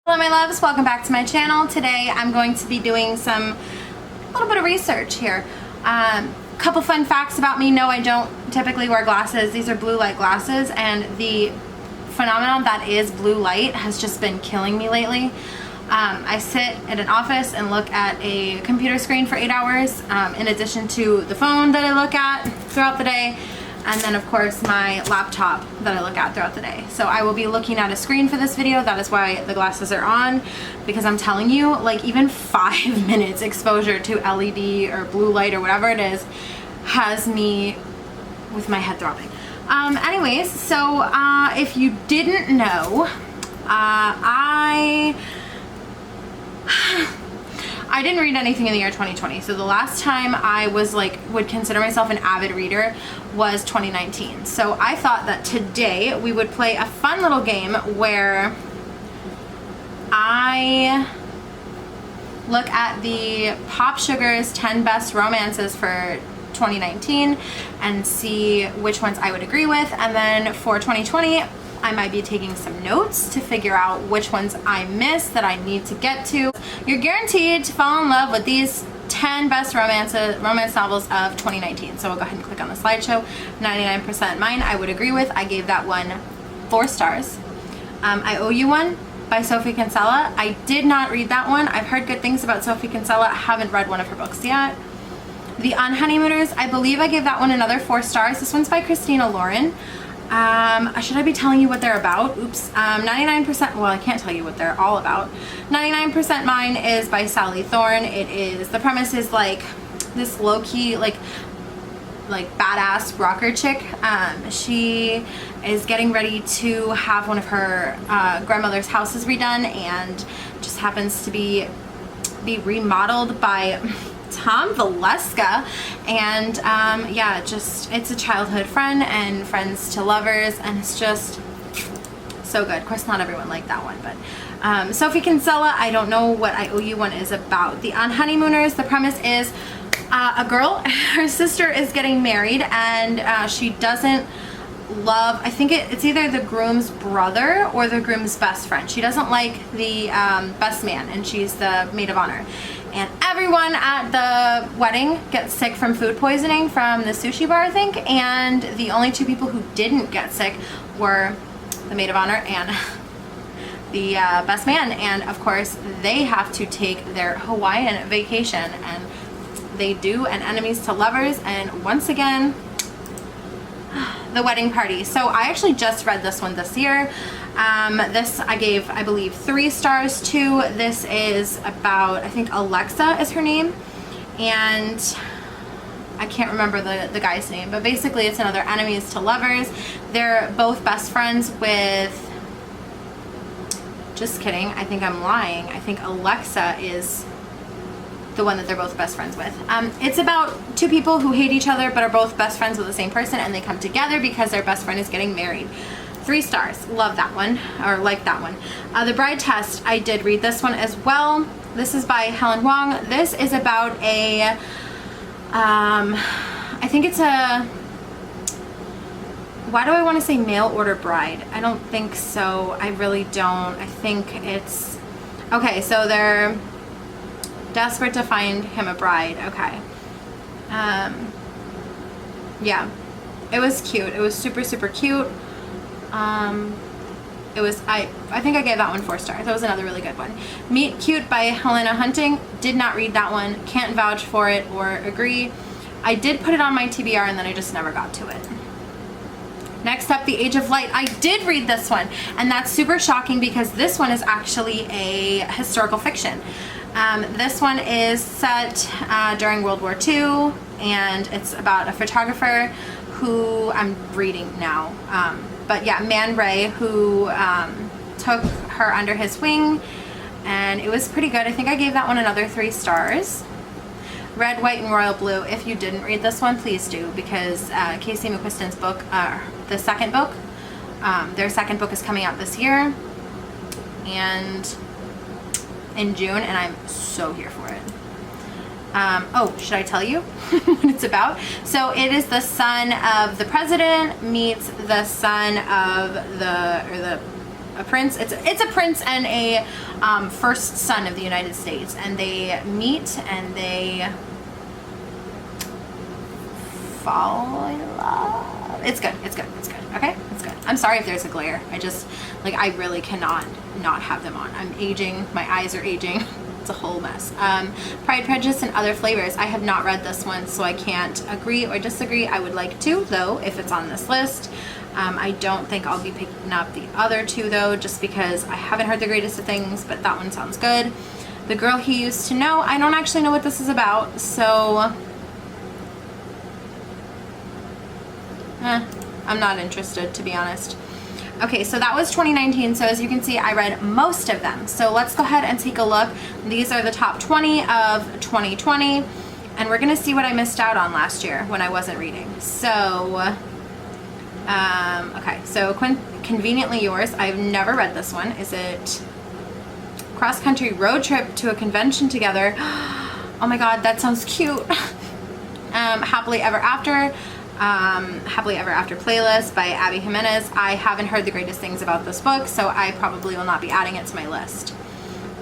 Hello my loves, welcome back to my channel. Today I'm going to be doing a little bit of research here. Couple fun facts about me. No, I don't typically wear glasses. These are blue light glasses, and the phenomenon that is blue light has just been killing me lately. I sit at an office and look at a computer screen for 8 hours, in addition to the phone that I look at throughout the day, and then of course my laptop that I look at throughout the day. So I will be looking at a screen for this video. That is why the glasses are on, because I'm telling you, like, even 5 minutes exposure to LED or blue light or whatever it is has me with my head throbbing. Anyways, so if you didn't know, I didn't read anything in the year 2020. So the last time I was would consider myself an avid reader was 2019. So I thought that today we would play a fun little game where I look at the PopSugars 10 best romances for 2019 and see which ones I would agree with, and then for 2020 I might be taking some notes to figure out which ones I missed that I need to get to. You're guaranteed to fall in love with these 10 best romance novels of 2019. So we'll go ahead and click on the slideshow. 99% mine I would agree with. I gave that one 4 stars. I Owe You One by Sophie Kinsella. I did not read that one. I've heard good things about Sophie Kinsella. I haven't read one of her books yet. The Unhoneymooners, I believe I gave that one another 4 stars. This one's by Christina Lauren. Should I be telling you what they're about? Oops. 99%, well, I can't tell you what they're all about. 99% mine is by Sally Thorne. The premise is like this low-key, like badass rocker chick. She is getting ready to have one of her grandmother's houses redone, and just happens to be remodeled by Tom Valeska, and yeah, it's a childhood friend and friends to lovers, and it's just so good. Of course, not everyone liked that one, but Sophie Kinsella, I don't know what I Owe You One is about. The Unhoneymooners, the premise is a girl, her sister is getting married, and she doesn't love, I think it's either the groom's brother or the groom's best friend. She doesn't like the best man, and she's the maid of honor. And everyone at the wedding gets sick from food poisoning from the sushi bar, I think, and the only 2 people who didn't get sick were the maid of honor and the best man. And of course they have to take their Hawaiian vacation, and they do, and enemies to lovers, and once again the wedding party. So I actually just read this one this year. This I gave, I believe, 3 stars to. This is about, I think Alexa is her name, and I can't remember the guy's name, but basically it's another enemies to lovers. They're both best friends with, just kidding, I think I'm lying. I think Alexa is the one that they're both best friends with. It's about 2 people who hate each other but are both best friends with the same person, and they come together because their best friend is getting married. 3 stars. Love that one, or like that one. The Bride Test, I did read this one as well. This is by Helen Wong. This is about a, I think it's a, why do I want to say mail order bride? I don't think so. I really don't. I think it's, okay, so they're desperate to find him a bride. Okay. Yeah, it was cute. It was super, super cute. It was, I think I gave that one 4 stars. That was another really good one. Meet Cute by Helena Hunting. Did not read that one. Can't vouch for it or agree. I did put it on my TBR, and then I just never got to it. Next up, The Age of Light. I did read this one, and that's super shocking because this one is actually a historical fiction. This one is set during World War II, and it's about a photographer who, I'm reading now, but yeah, Man Ray, who took her under his wing, and it was pretty good. I think I gave that one another 3 stars. Red, White, and Royal Blue. If you didn't read this one, please do, because Casey McQuiston's book, the second book, their second book is coming out this year, and in June, and I'm so here for it. Oh, should I tell you what it's about? So it is the son of the president meets the son of the a prince. It's a prince and a first son of the United States, and they meet and they fall in love. It's good. It's good. It's good. Okay, it's good. I'm sorry if there's a glare. I just like I really cannot not have them on. I'm aging. My eyes are aging. It's a whole mess. Pride, Prejudice, and Other Flavors. I have not read this one, so I can't agree or disagree. I would like to, though, if it's on this list. I don't think I'll be picking up the other two, though, just because I haven't heard the greatest of things, but that one sounds good. The Girl He Used to Know. I don't actually know what this is about, so I'm not interested, to be honest. Okay, so that was 2019. So as you can see, I read most of them. So let's go ahead and take a look. These are the top 20 of 2020, and we're gonna see what I missed out on last year when I wasn't reading. So, okay, so Conveniently Yours. I've never read this one. Is it Cross Country Road Trip to a Convention Together? Oh my God, that sounds cute. Happily Ever After. Happily Ever After Playlist by Abby Jimenez. I haven't heard the greatest things about this book, so I probably will not be adding it to my list.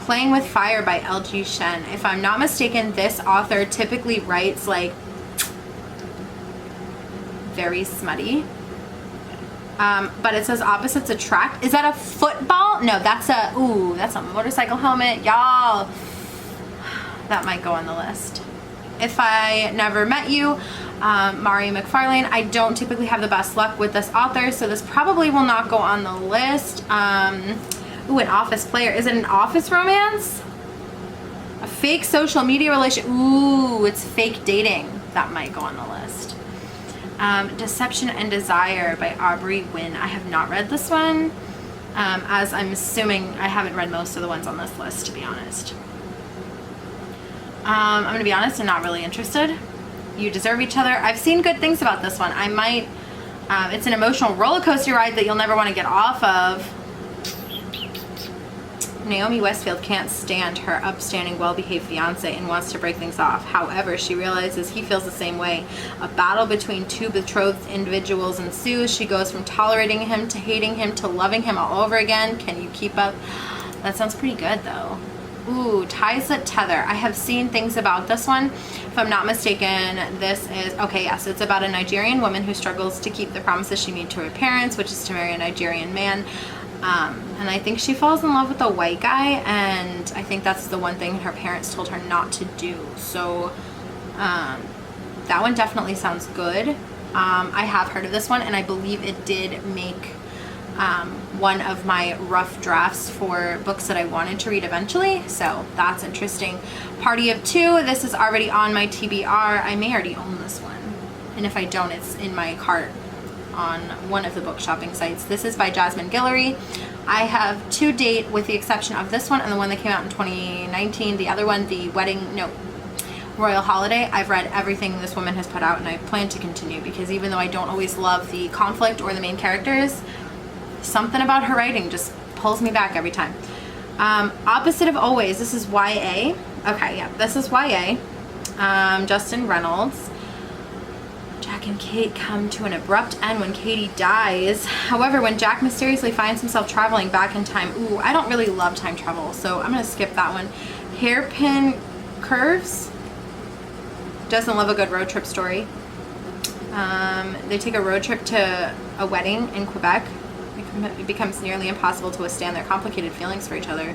Playing with Fire by L.G. Shen. If I'm not mistaken, this author typically writes like very smutty. But it says opposites attract. Is that a football? No, that's a motorcycle helmet. Y'all, that might go on the list. If I Never Met You, Mari McFarlane. I don't typically have the best luck with this author, so this probably will not go on the list. Ooh, an office player. Is it an office romance? A fake social media relationship. Ooh, it's fake dating. That might go on the list. Deception and Desire by Aubrey Wynn. I have not read this one, as I'm assuming I haven't read most of the ones on this list, to be honest. I'm going to be honest, I'm not really interested. You Deserve Each Other. I've seen good things about this one. I might, it's an emotional roller coaster ride that you'll never want to get off of. Naomi Westfield can't stand her upstanding, well-behaved fiance and wants to break things off. However, she realizes he feels the same way. A battle between two betrothed individuals ensues. She goes from tolerating him to hating him to loving him all over again. Can you keep up? That sounds pretty good, though. Ooh, Ties That Tether. I have seen things about this one. If I'm not mistaken, this is, okay, yes, it's about a Nigerian woman who struggles to keep the promises she made to her parents, which is to marry a Nigerian man. And I think she falls in love with a white guy, and I think that's the one thing her parents told her not to do. So, that one definitely sounds good. I have heard of this one, and I believe it did make one of my rough drafts for books that I wanted to read eventually, so that's interesting. Party of Two. This is already on my TBR. I may already own this one, and if I don't, it's in my cart on one of the book shopping sites. This is by Jasmine Guillory. I have to date, with the exception of this one and the one that came out in 2019. The other one, Royal Holiday. I've read everything this woman has put out, and I plan to continue, because even though I don't always love the conflict or the main characters, something about her writing just pulls me back every time. Opposite of Always. This is YA. Okay, yeah, this is YA. Justin Reynolds. Jack and Kate come to an abrupt end when Katie dies. However, when Jack mysteriously finds himself traveling back in time. Ooh, I don't really love time travel, so I'm going to skip that one. Hairpin Curves. Doesn't love a good road trip story. They take a road trip to a wedding in Quebec. It becomes nearly impossible to withstand their complicated feelings for each other.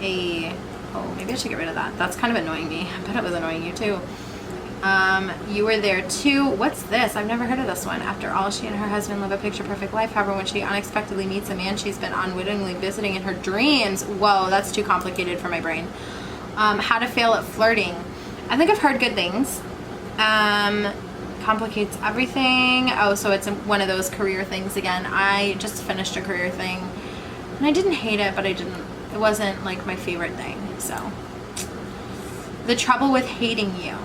Oh, maybe I should get rid of that. That's kind of annoying me. I bet it was annoying you too. You Were There Too. What's this? I've never heard of this one. After all, she and her husband live a picture-perfect life. However, when she unexpectedly meets a man she's been unwittingly visiting in her dreams. Whoa, that's too complicated for my brain. How to Fail at Flirting. I think I've heard good things. Complicates Everything. Oh, so it's one of those career things again. I just finished a career thing, and I didn't hate it, but it wasn't like my favorite thing. So, The Trouble with Hating You.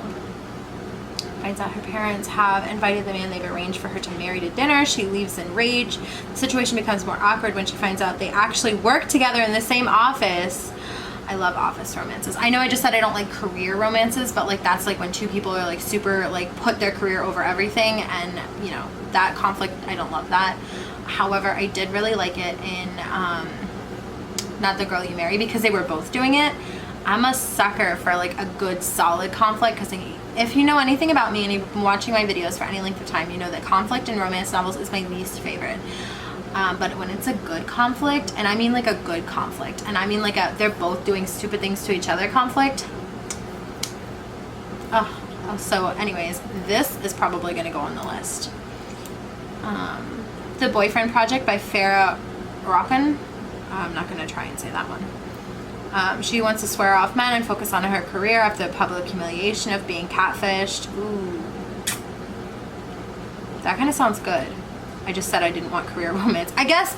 Finds out her parents have invited the man they've arranged for her to marry to dinner. She leaves in rage. The situation becomes more awkward when she finds out they actually work together in the same office. I love office romances. I know I just said I don't like career romances, but like that's like when two people are like super like put their career over everything, and you know, that conflict, I don't love that. However, I did really like it in Not the Girl You Marry, because they were both doing it. I'm a sucker for like a good solid conflict, because if you know anything about me and you've been watching my videos for any length of time, you know that conflict in romance novels is my least favorite. But when it's a good conflict, and I mean like a good conflict, and I mean like they're both doing stupid things to each other conflict. So anyways, this is probably going to go on the list. The Boyfriend Project by Farah Rockin. I'm not going to try and say that one. She wants to swear off men and focus on her career after the public humiliation of being catfished. Ooh. That kind of sounds good. I just said I didn't want career romance. I guess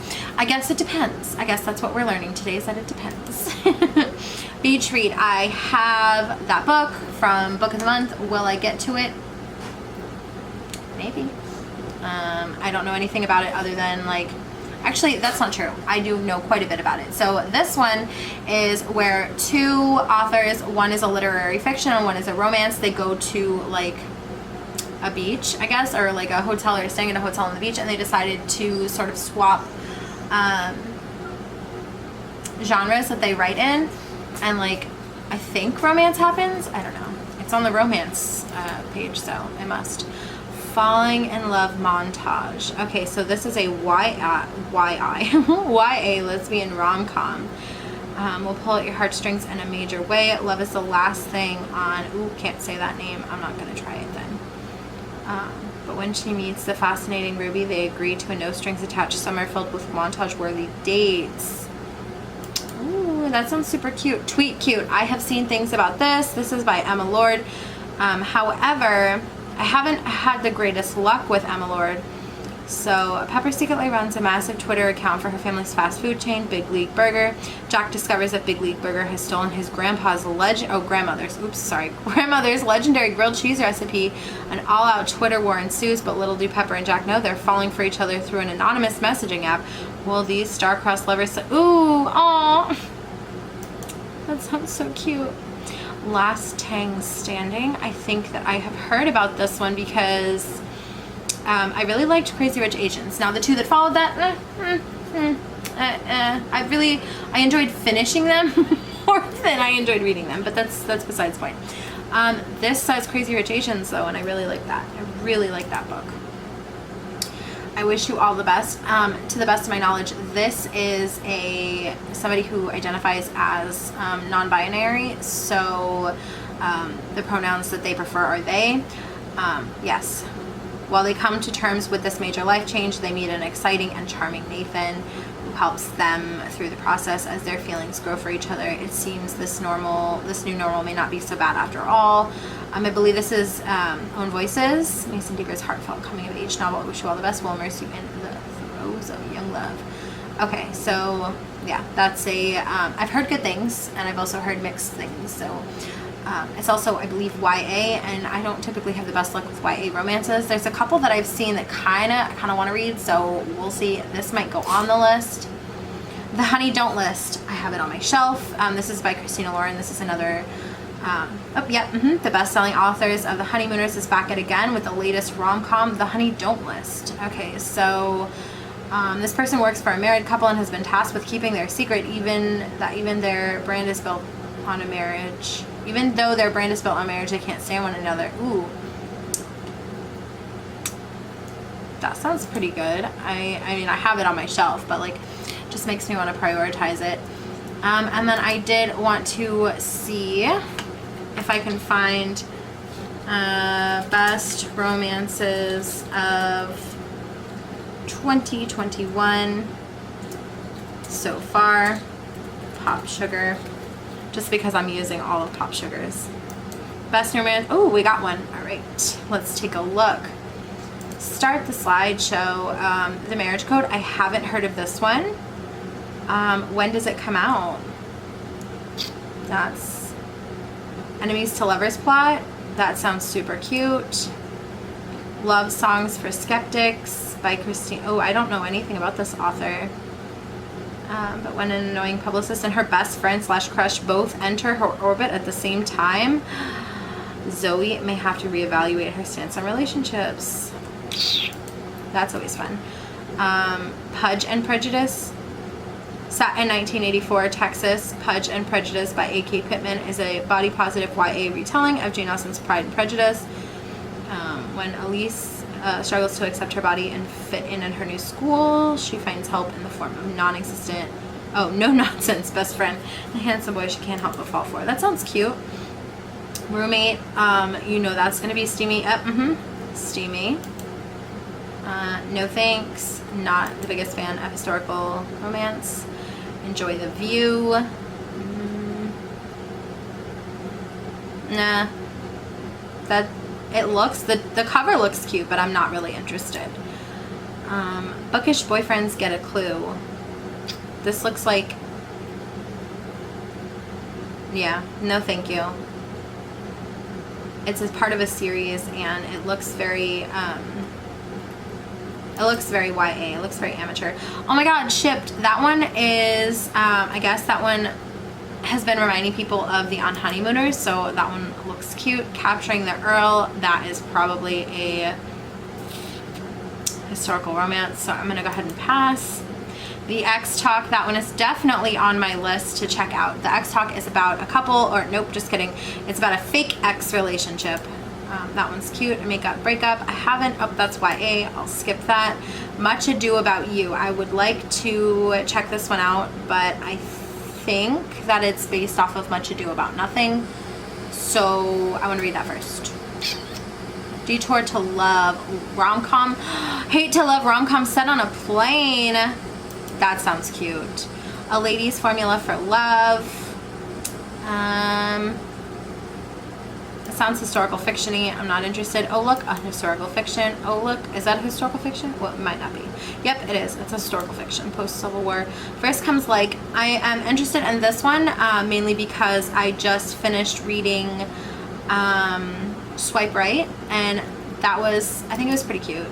it depends. I guess that's what we're learning today, is that it depends. Beach read. I have that book from Book of the Month. Will I get to it? Maybe. I don't know anything about it other than like, actually that's not true. I do know quite a bit about it. So this one is where two authors, one is a literary fiction and one is a romance, they go to like a beach, I guess, or like a hotel, or staying in a hotel on the beach, and they decided to sort of swap genres that they write in, and like I think romance happens. I don't know. It's on the romance page, so it must. Falling in Love montage. Okay, so this is a YA lesbian rom-com. Will pull at your heartstrings in a major way. Love is the last thing on. Ooh, can't say that name. I'm not gonna try it then. But when she meets the fascinating Ruby, they agree to a no-strings-attached summer filled with montage-worthy dates. Ooh, that sounds super cute. Tweet cute. I have seen things about this. This is by Emma Lord. However, I haven't had the greatest luck with Emma Lord. So Pepper secretly runs a massive Twitter account for her family's fast food chain, Big League Burger. Jack discovers that Big League Burger has stolen his grandmother's legendary grilled cheese recipe. An all-out Twitter war ensues, but little do Pepper and Jack know they're falling for each other through an anonymous messaging app. Will these star-crossed lovers say, ooh, aw, that sounds so cute. Last Tang Standing. I think that I have heard about this one because I really liked Crazy Rich Asians. Now the two that followed that, I enjoyed finishing them more than I enjoyed reading them, but that's besides the point. This says Crazy Rich Asians though, and I really like that. I really like that book. I wish you all the best. To the best of my knowledge, this is somebody who identifies as non-binary, so the pronouns that they prefer are they. Yes. While they come to terms with this major life change, they meet an exciting and charming Nathan who helps them through the process as their feelings grow for each other. It seems this new normal may not be so bad after all. I believe this is Own Voices, Mason Deaver's heartfelt coming-of-age novel. I wish you all the best. Will immerse you in the throes of young love. Okay, so yeah, that's I've heard good things, and I've also heard mixed things. So it's also, I believe, YA, and I don't typically have the best luck with YA romances. There's a couple that I've seen that I kind of want to read, so we'll see. This might go on the list. The Honey Don't List. I have it on my shelf. This is by Christina Lauren. This is another. The best-selling authors of The Honeymooners is back at again with the latest rom-com, The Honey Don't List. Okay, so this person works for a married couple and has been tasked with keeping their secret, even though their brand is built on marriage, they can't stand one another. Ooh, that sounds pretty good. I mean, I have it on my shelf, but like, just makes me want to prioritize it. And then I did want to see if I can find best romances of 2021 so far. PopSugar, just because I'm using all of PopSugars. Best romance. Oh, we got one. All right, let's take a look. Start the slideshow. The Marriage Code. I haven't heard of this one. When does it come out? That's Enemies to Lovers plot. That sounds super cute. Love Songs for Skeptics by Christine. Oh, I don't know anything about this author. But when an annoying publicist and her best friend / crush both enter her orbit at the same time, Zoe may have to reevaluate her stance on relationships. That's always fun. Pudge and Prejudice. Set in 1984 Texas, Pudge and Prejudice by A.K. Pittman is a body-positive YA retelling of Jane Austen's Pride and Prejudice. When Elise struggles to accept her body and fit in her new school, she finds help in the form of non-existent, no-nonsense best friend, the handsome boy she can't help but fall for. That sounds cute. Roommate, you know that's going to be steamy. Yep, steamy. No thanks. Not the biggest fan of historical romance. Enjoy the View. Nah. That it looks the cover looks cute, but I'm not really interested. Bookish boyfriends get a clue. This looks like, yeah, no thank you. It's a part of a series and it looks very YA. It looks very amateur. Oh my god, shipped. That one is, I guess that one has been reminding people of the On Honeymooners, so that one looks cute. Capturing the Earl, that is probably a historical romance, so I'm gonna go ahead and pass. The Ex Talk, that one is definitely on my list to check out. The Ex Talk is about a couple, or nope, just kidding. It's about a fake ex relationship. That one's cute. A Make-up Breakup. I haven't, that's YA. I'll skip that. Much Ado About You. I would like to check this one out, but I think that it's based off of Much Ado About Nothing. So I want to read that first. Detour to Love. Rom-com. Hate to Love rom-com set on a plane. That sounds cute. A Lady's Formula for Love. It sounds historical fiction-y. I'm not interested. Oh look, a historical fiction. Oh look, is that a historical fiction? Well, it might not be. Yep, it is. It's a historical fiction, post-Civil War. First Comes Like. I am interested in this one mainly because I just finished reading Swipe Right, and that was, I think it was pretty cute.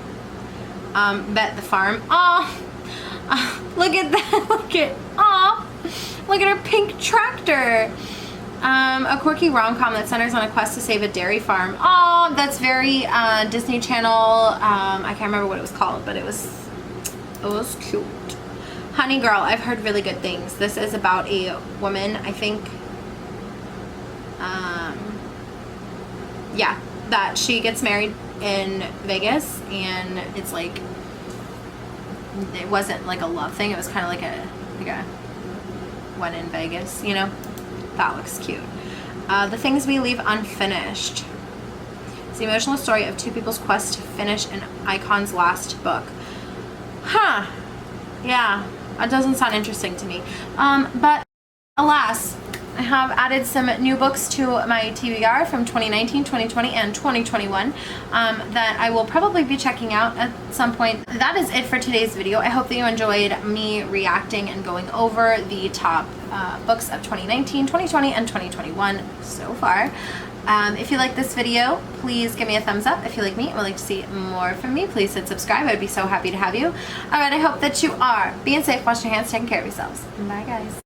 Bet the Farm. Oh, look at that. Look at her pink tractor. A quirky rom-com that centers on a quest to save a dairy farm. Oh, that's very Disney Channel. I can't remember what it was called, but it was cute. Honey Girl, I've heard really good things. This is about a woman, I think. Yeah, that she gets married in Vegas, and it's like, it wasn't like a love thing. It was kind of like a one in Vegas, you know. That looks cute. The Things We Leave Unfinished. It's the emotional story of two people's quest to finish an icon's last book. Huh. Yeah, that doesn't sound interesting to me. But alas, I have added some new books to my TBR from 2019, 2020, and 2021 that I will probably be checking out at some point. That is it for today's video. I hope that you enjoyed me reacting and going over the top books of 2019, 2020, and 2021 so far. If you like this video, please give me a thumbs up. If you like me and would like to see more from me, please hit subscribe. I'd be so happy to have you. Alright, I hope that you are being safe, washing your hands, taking care of yourselves. Bye guys.